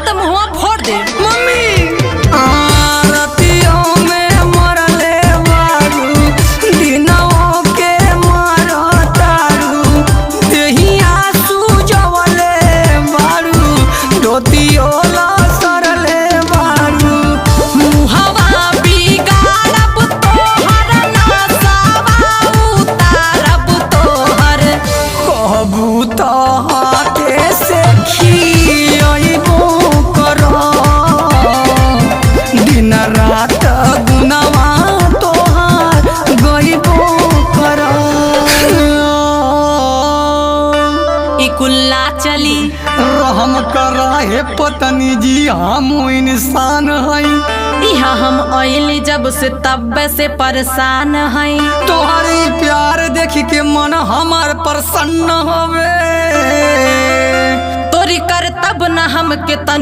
तो मुँह फोड़ दे। मम्मी आरतियों में मरले बारू दिनों के मारो तारू देहिया सुजवले बारू धोतियो ला सरले बारू मुहवा बिगाड़ब तोहर नसावा उतारब तोहर। कहबू तो हाथे से खियबो करो दिन रात गुनवा तोहार गइबो करो। ई कुल्ला चली रहम करा हे पत्नी जी हम इंसान हई इहा हम आइली जब से तब से परेशान हई। तोहरी प्यार देख के मन हमार प्रसन्न हवे तोरी कर तब न हमके तनी